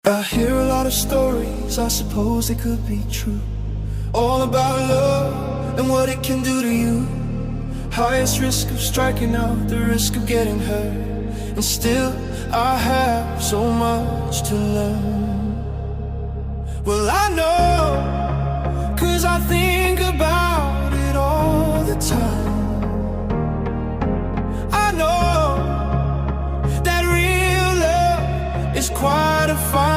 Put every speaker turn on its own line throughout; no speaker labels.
I hear a lot of stories, I suppose they could be true. All about love and what it can do to you. Highest risk of striking out, the risk of getting hurt. And still I have so much to learn. Well, I know, 'cause I think about it all the time. I know that real love is quite a find.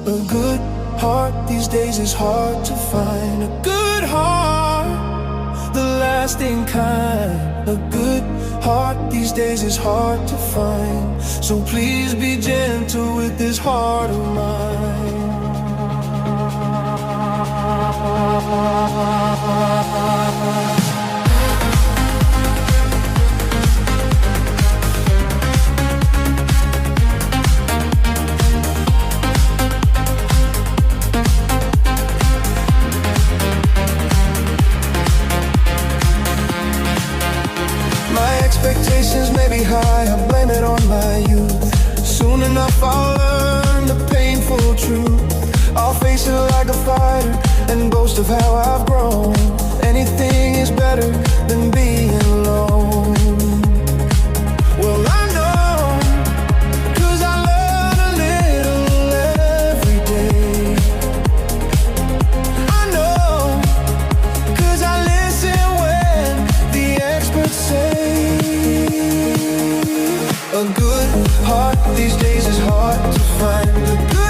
A good heart these days is hard to find. A good heart, the lasting kind. A good heart these days is hard to find. So please be gentle with this heart of mine. Expectations may be high, I blame it on my youth. Soon enough I'll learn the painful truth. I'll face it like a fighter and boast of how I've grown. Anything is better than being alone. Well, I know, 'cause I learn a little every day. I know, 'cause I listen when the experts say. A good heart these days is hard to find. A good